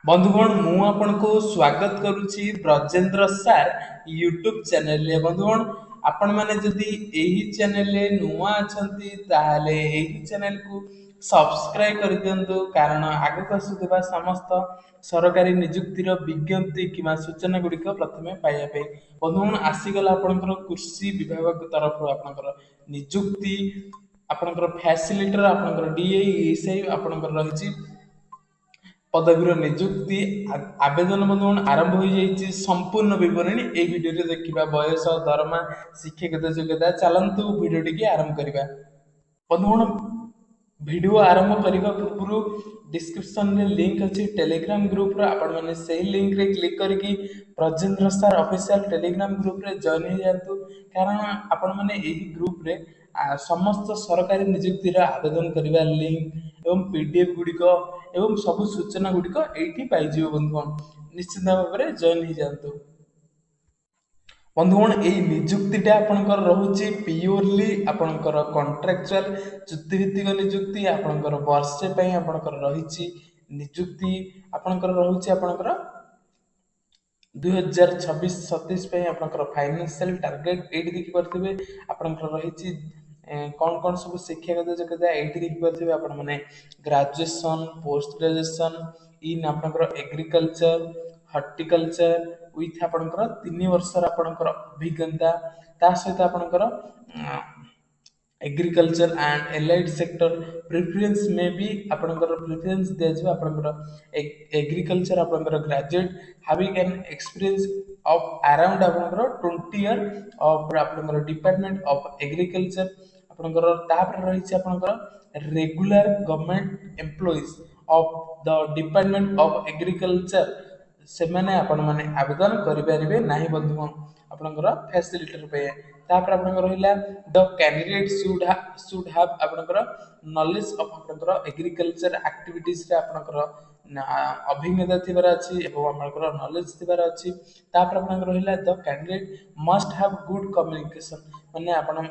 बंधुगण मु आपन को स्वागत करुछि ब्रजेंद्र सार यूट्यूब चैनल रे। बंधुगण आपण माने जदि एही चैनल रे नुआ अछंती ताहाले एही चैनल को सब्सक्राइब कर दियंतु, कारण आगक आସୁଥିବା समस्त सरकारी नियुक्तिर विज्ञप्ति किमा सूचना गुड़िक प्रथमे पाइबा पे। बंधुगण आसीगला आपनकर कृषि विभाग तरफ आपनकर नियुक्ति, आपनकर फैसिलिटर, आपनकर डीए एसआई आपनकर रहिछि पदवीर नियुक्ति आवेदन बंधुगण आरंभ हो जाइए। संपूर्ण विवरणी ए वीडियो देखा, बयस, दरमा, शिक्षागत योग्यता। चलतु वीडियो टी आरंभ करवा। बंधुगण वीडियो आरंभ करने पूर्व डिस्क्रिप्शन में लिंक अच्छी टेलीग्राम ग्रुप आपण मैंने से लिंक रे क्लिक करके ब्रजेंद्र सार ऑफिशियल टेलीग्राम ग्रुप रे जॉइन हो जातु, कारण आपण मैंने यही ग्रुप रे समस्त सरकारी नियुक्तिर आवेदन करने लिंक एवं पीडीएफ गुड़िक एवं सब सूचना गुड़िक ये पाइज। बंधुगण निश्चित भाव में जॉइन हो जातु। बंधुगण यही निजुक्तिटा आपणकर रहुछि प्योरली आपणकर कॉन्ट्रैक्चुअल चुक्तिभित्तिक निजुक्ति। आपणकर वर्षे पई आपणकर रहिछि निजुक्ति, आपणकर रहुछि आपणकर 2026-27 पे आपनकर फाइनेंशियल टारगेट एटी देखि परथिबे। आपनकर रहिछि कौन कौन सब शिक्षागत योग्यता एटी देखि परथिबे। आपण माने ग्रेजुएशन, पोस्ट ग्रेजुएशन इन आपनकर एग्रीकल्चर, हॉर्टिकल्चर विथ आपनकर 3 वर्षर आपनकर अभिज्ञता, ता सहित आपनकर agriculture and allied sector preference में भी आपनकर प्रेफरेंस दिया जिवो। आपनकर एग्रीकल्चर आपनकर graduate having an experience of around आपनकर 20 ईयर ऑफ आपनकर डिपार्टमेंट ऑफ एग्रीकल्चर। आपनकर तापर रही छै आपनकर regular government employees of the department of agriculture, से माने आपण माने आवेदन करि परिबे नाही। बंधुगण आपनकर फैसिलिटर पे तापर आपनकर रहिला द कैंडिडेट शुड हैव आपनकर नॉलेज ऑफ आपनकर एग्रीकल्चर एक्टिविटीज रे आपनकर अभिज्ञता थिबार अछि एवं आपनकर नॉलेज थिबार अछि। तापर आपनकर रहिला the candidate must have good communication, माने आपण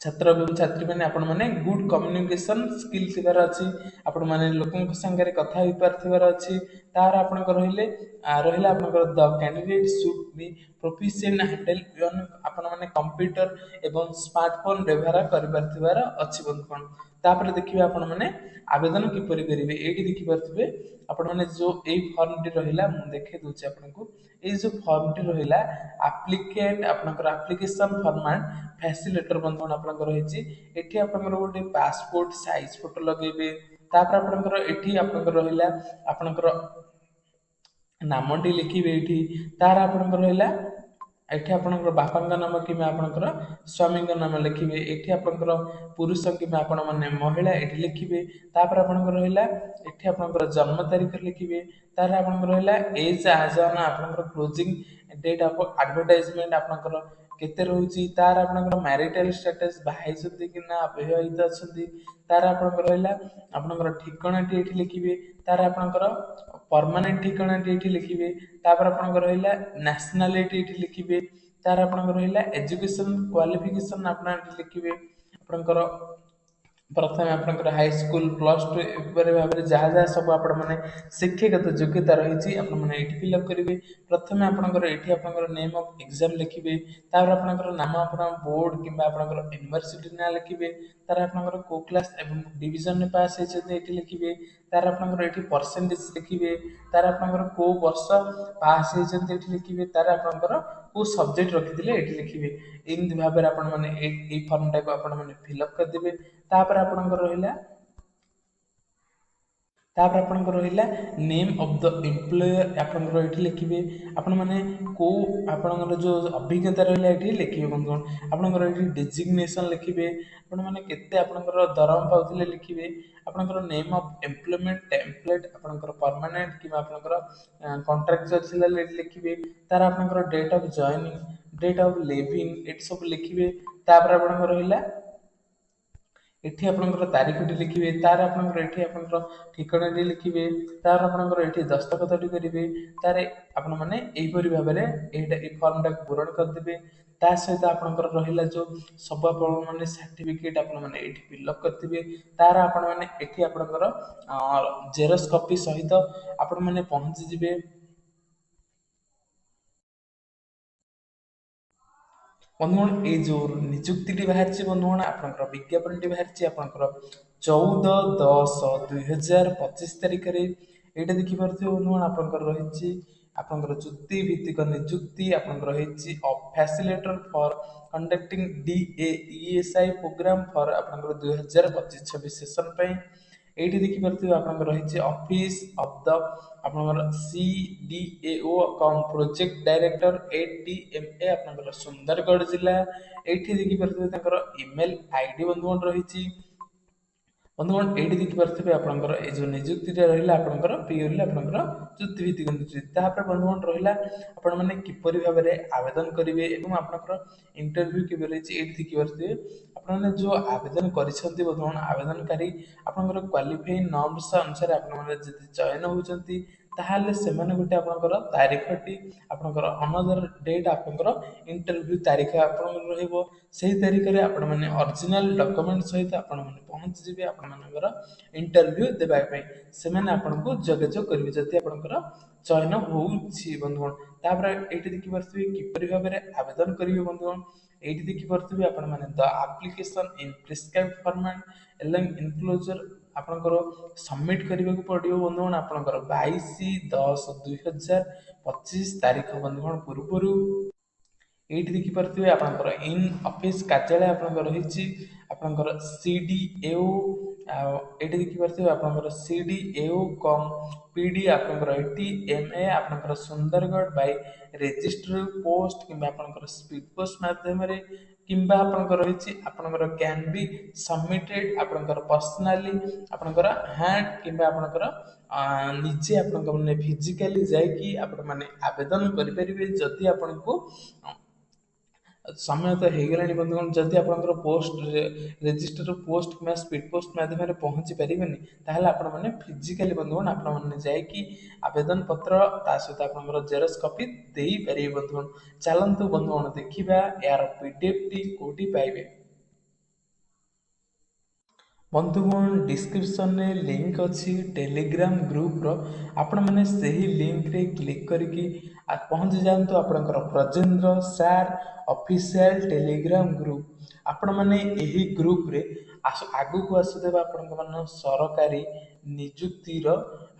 छात्र एवं छात्री मैंने आपण मैंने गुड कम्युनिकेशन स्किल थिबार अछि। आपण मैंने लोकन संगे कथा होई पारथिबार अछि। तार आपण रहिले रहिला आपनकर the candidate should be proficient handle one आपण मैंने कंप्यूटर एवं स्मार्टफोन व्यवहार करि पारथिबार अछि। बंधुगण तापर देखिबे आपण मैंने आवेदन किपरि करिवे। एटी देखि पारथिबे आपण मैंने जो ए फॉर्म टी रहिला मु देखे दोछि आपनको। ए जो फॉर्म टी रहिला एप्लिकेंट आपनकर एप्लीकेशन फॉर्मेट फैसिलिटर बंधुगण आपनकर रहिछि। एठी आपनकर गोटे पासपोर्ट साइज फोटो लगेबे। तापर आपनकर एठी आपनकर रहिला आपनकर नामटी लिखिबे। एठी तार आपनकर रहिला एठी आपनकर बापांका नाम किबा आपनकर स्वामींका नाम लिखिबे। एठी आपनकर पुरुष किबा आपण माने महिला एठी लिखिबे। तापर आपनकर रहिला एठी आपनकर जन्म तारीख लिखिबे। तार आपनकर रहिला एज आज ऑन आपनकर क्लोजिंग डेट ऑफ एडवर्टाइजमेंट आपनकर केते रहउची। तार आपनकर मैरिटल स्टेटस बाहाइसति कि ना अविवाहित अछंती। तार आपनकर रहिला आपनकर ठिकानाटी एठी लिखिबे। तार आपनकर परमानेंट ठिकानाटी एठी लिखिबे। तापर आपनकर रहिला नेशनलिटी एठी लिखिबे। तार आपनकर रहिला एजुकेशन क्वालिफिकेशन आपन एठी लिखिबे। आपनकर प्रथम आपनकर हाई स्कूल प्लस टू एपरि भाबरे जहा जहा सब आपण माने शिक्षागत योग्यता रहिछि आपण माने एठी फिलअप करिवे। प्रथम आपनकर एठी आपनकर नेम ऑफ एग्जाम लिखिबे। तापर आपनकर नाम आपण बोर्ड किबा आपनकर यूनिवर्सिटी ना लिखिबे। तार आपनकर को क्लास एवं डिवीजन में पास हेछते एठी लिखिबे। तार आपनकर एठी परसेंटेज लिखिबे। तार आपनकर को वर्ष पास हेछते एठी लिखिबे। तार आपनकर को सब्जेक्ट रखिथिले एठी लिखिबे। इन भाबरे आपण माने ए फॉर्म टाको आपण माने फिलअप कर देबे। तापर आपनकर रहिला तापर आपनकर रहिला नेम ऑफ द एम्प्लॉयर आपनकर एठी लिखिबे। आपण माने को आपनकर जो अभिज्ञता रहिला एठी लिखिबे। बंधुगण आपनकर एठी डेजिग्नेशन लिखिबे। आपण माने केते आपनकर दरम पाउथिले लिखिबे। आपनकर नेम ऑफ एम्प्लॉयमेंट टेम्पलेट आपनकर परमानेंट किबा आपनकर कॉन्ट्रैक्चुअल थिला लिखिबे। तार आपनकर date of joining, date of leaving एट सब लिखिबे। तापर आपनकर रहिला एठी आपनकर तारीखटी लिखिबे। तार आपनकर एठी आपनकर ठिकानाटी लिखिबे। तार आपनकर एठी दस्तखतटी करिवे। तार आपण माने एही परि भाबरे एटा ए फॉर्म टा पूरण कर देबे। ତା ସହିତ ଆପଣଙ୍କର ରହିଲା ଯେଉଁ ସବୁ ଆପଣମାନେ ସାର୍ଟିଫିକେଟ୍ ଆପଣମାନେ ଏଇଠି ଫିଲ୍ଅପ୍ କରିଥିବେ, ତାର ଆପଣମାନେ ଏଠି ଆପଣଙ୍କର ଜେରକ୍ସ କପି ସହିତ ଆପଣମାନେ ପହଞ୍ଚିଯିବେ। ବନ୍ଧୁଗଣ ଏଇ ଯେଉଁ ନିଯୁକ୍ତିଟି ବାହାରିଛି ବନ୍ଧୁଗଣ, ଆପଣଙ୍କର ବିଜ୍ଞାପନଟି ବାହାରିଛି ଆପଣଙ୍କର 14/10/2025 ତାରିଖରେ। ଏଇଟା ଦେଖିପାରୁଥିବେ ବନ୍ଧୁଗଣ, ଆପଣଙ୍କର ରହିଛି ଆପଣଙ୍କର ଚୁକ୍ତି ଭିତ୍ତିକ ନିଯୁକ୍ତି ଆପଣଙ୍କର ହେଇଛି ଫ୍ୟାସିଲିଟର ଫର କଣ୍ଡକ୍ଟିଂ DAESI ପ୍ରୋଗ୍ରାମ ଫର ଆପଣଙ୍କର 2025-26 ସେସନ ପାଇଁ। ଏଇଠି ଦେଖିପାରୁଥିବେ ଆପଣଙ୍କର ରହିଛି ଅଫିସ ଅଫ ଦ ଆପଣଙ୍କର CDAO କମ୍ ପ୍ରୋଜେକ୍ଟ ଡାଇରେକ୍ଟର ADMA ଆପଣଙ୍କର ସୁନ୍ଦରଗଡ଼ ଜିଲ୍ଲା। ଏଇଠି ଦେଖିପାରୁଥିବେ ତାଙ୍କର ଇମେଲ ID ବନ୍ଧୁଗଣ ରହିଛି। ବନ୍ଧୁଗଣ ଏଇଠି ଦେଖିପାରୁଥିବେ ଆପଣଙ୍କର ଏଇ ଯେଉଁ ନିଯୁକ୍ତିଟା ରହିଲା ଆପଣଙ୍କର ପିଓରଲି ଆପଣଙ୍କର ଚୁକ୍ତିଭିତ୍ତିକ ନିଯୁକ୍ତି। ତାପରେ ବନ୍ଧୁଗଣ ରହିଲା ଆପଣମାନେ କିପରି ଭାବରେ ଆବେଦନ କରିବେ ଏବଂ ଆପଣଙ୍କର ଇଣ୍ଟରଭ୍ୟୁ କିପରି ରହିଛି। ଏଇଠି ଦେଖିପାରୁଥିବେ ଆପଣମାନେ ଯେଉଁ ଆବେଦନ କରିଛନ୍ତି ବନ୍ଧୁଗଣ, ଆବେଦନକାରୀ ଆପଣଙ୍କର କ୍ୱାଲିଫାଇଂ ନର୍ମସ ଅନୁସାରେ ଆପଣମାନେ ଯଦି ଚୟନ ହେଉଛନ୍ତି, ତାହେଲେ ସେମାନେ ଗୋଟେ ଆପଣଙ୍କର ତାରିଖଟି ଆପଣଙ୍କର ଅନଦର ଡେଟ୍ ଆପଣଙ୍କର ଇଣ୍ଟରଭ୍ୟୁ ତାରିଖ ଆପଣଙ୍କର ରହିବ। ସେହି ତାରିଖରେ ଆପଣମାନେ ଅରିଜିନାଲ ଡକୁମେଣ୍ଟ ସହିତ ଆପଣମାନେ ପହଞ୍ଚିଯିବେ ଆପଣମାନଙ୍କର ଇଣ୍ଟରଭ୍ୟୁ ଦେବା ପାଇଁ। ସେମାନେ ଆପଣଙ୍କୁ ଯୋଗାଯୋଗ କରିବେ ଯଦି ଆପଣଙ୍କର ଚୟନ ହେଉଛି ବନ୍ଧୁଗଣ। ତାପରେ ଏଇଠି ଦେଖିପାରୁଥିବେ କିପରି ଭାବରେ ଆବେଦନ କରିବେ ବନ୍ଧୁଗଣ। ଏଇଠି ଦେଖିପାରୁଥିବେ ଆପଣମାନେ ଦ ଆପ୍ଲିକେସନ ଇନ୍ ପ୍ରିସ୍କ୍ରାଇବ୍ ଫର୍ମାଟ୍ ଏବଂ ଇନକ୍ଲୋଜର ଆପଣଙ୍କର ସବମିଟ୍ କରିବାକୁ ପଡ଼ିବ ବନ୍ଧୁଗଣ ଆପଣଙ୍କର 22/10/2025 ତାରିଖ ବନ୍ଧୁଗଣ ପୂର୍ବରୁ। ଏଇଠି ଦେଖିପାରୁଥିବେ ଆପଣଙ୍କର ଇନ୍ ଅଫିସ କାର୍ଯ୍ୟାଳୟ ଆପଣଙ୍କର ରହିଛି ଆପଣଙ୍କର CDAO। ଆଉ ଏଇଠି ଦେଖିପାରୁଥିବେ ଆପଣଙ୍କର CDAO କମ୍ PD ଆପଣଙ୍କର ATMA ଆପଣଙ୍କର ସୁନ୍ଦରଗଡ଼ ବାଇ ରେଜିଷ୍ଟ୍ର ପୋଷ୍ଟ କିମ୍ବା ଆପଣଙ୍କର ସ୍ପିଡ ପୋଷ୍ଟ ମାଧ୍ୟମରେ, କିମ୍ବା ଆପଣଙ୍କର ରହିଛି ଆପଣଙ୍କର କ୍ୟାନ୍ ବି ସବମିଟେଡ୍ ଆପଣଙ୍କର ପର୍ସନାଲି ଆପଣଙ୍କର ହ୍ୟାଣ୍ଡ କିମ୍ବା ଆପଣଙ୍କର ନିଜେ ଆପଣଙ୍କ ମାନେ ଫିଜିକାଲି ଯାଇକି ଆପଣମାନେ ଆବେଦନ କରିପାରିବେ। ଯଦି ଆପଣଙ୍କୁ ସମୟ ତ ହେଇଗଲାଣି ବନ୍ଧୁଗଣ, ଯଦି ଆପଣଙ୍କର ପୋଷ୍ଟ ରେଜିଷ୍ଟର ପୋଷ୍ଟ କିମ୍ବା ସ୍ପିଡ ପୋଷ୍ଟ ମାଧ୍ୟମରେ ପହଞ୍ଚି ପାରିବେନି, ତାହେଲେ ଆପଣମାନେ ଫିଜିକାଲି ବନ୍ଧୁଗଣ ଆପଣମାନେ ଯାଇକି ଆବେଦନ ପତ୍ର ତା ସହିତ ଆପଣଙ୍କର ଜେରକ୍ସ କପି ଦେଇପାରିବେ ବନ୍ଧୁଗଣ। ଚାଲନ୍ତୁ ବନ୍ଧୁଗଣ ଦେଖିବା ଏହାର PDF ଟି କୋଉଠି ପାଇବେ। ବନ୍ଧୁଗଣ ଡିସ୍କ୍ରିପ୍ସନରେ ଲିଙ୍କ ଅଛି ଟେଲିଗ୍ରାମ ଗ୍ରୁପର, ଆପଣମାନେ ସେହି ଲିଙ୍କରେ କ୍ଲିକ୍ କରିକି ପହଞ୍ଚି ଯାଆନ୍ତୁ ଆପଣଙ୍କର Brajendra sir official Telegram group. ଆପଣମାନେ ଏହି ଗ୍ରୁପରେ ଆଗକୁ ଆସୁଥିବା ଆପଣଙ୍କ ମାନ ସରକାରୀ ନିଯୁକ୍ତିର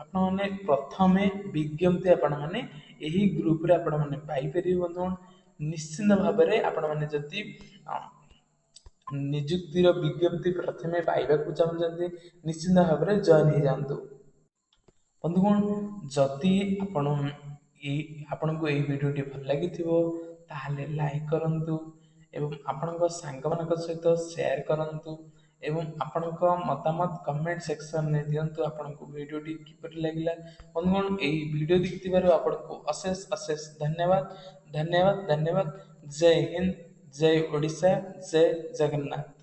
ଆପଣମାନେ ପ୍ରଥମେ ବିଜ୍ଞପ୍ତି ଆପଣମାନେ ଏହି ଗ୍ରୁପରେ ଆପଣମାନେ ପାଇପାରିବେ ବନ୍ଧୁଗଣ। ନିଶ୍ଚିନ୍ତ ଭାବରେ ଆପଣମାନେ ଯଦି ନିଯୁକ୍ତିର ବିଜ୍ଞପ୍ତି ପ୍ରଥମେ ପାଇବାକୁ ଚାହୁଁଛନ୍ତି, ନିଶ୍ଚିନ୍ତ ଭାବରେ ଜଏନ୍ ହେଇଯାଆନ୍ତୁ ବନ୍ଧୁଗଣ। ଯଦି ଆପଣଙ୍କୁ ଏଇ ଭିଡ଼ିଓଟି ଭଲ ଲାଗିଥିବ, ତାହେଲେ ଲାଇକ୍ କରନ୍ତୁ ଏବଂ ଆପଣଙ୍କ ସାଙ୍ଗମାନଙ୍କ ସହିତ ସେୟାର କରନ୍ତୁ ଏବଂ ଆପଣଙ୍କ ମତାମତ କମେଣ୍ଟ ସେକ୍ସନରେ ଦିଅନ୍ତୁ ଆପଣଙ୍କୁ ଭିଡ଼ିଓଟି କିପରି ଲାଗିଲା। ବନ୍ଧୁଗଣ ଏହି ଭିଡ଼ିଓ ଦେଖିଥିବାରୁ ଆପଣଙ୍କୁ ଅଶେଷ ଅଶେଷ ଧନ୍ୟବାଦ ଧନ୍ୟବାଦ ଧନ୍ୟବାଦ। ଜୟ ହିନ୍ଦ, ଜୟ ଓଡ଼ିଶା, ଜୟ ଜଗନ୍ନାଥ।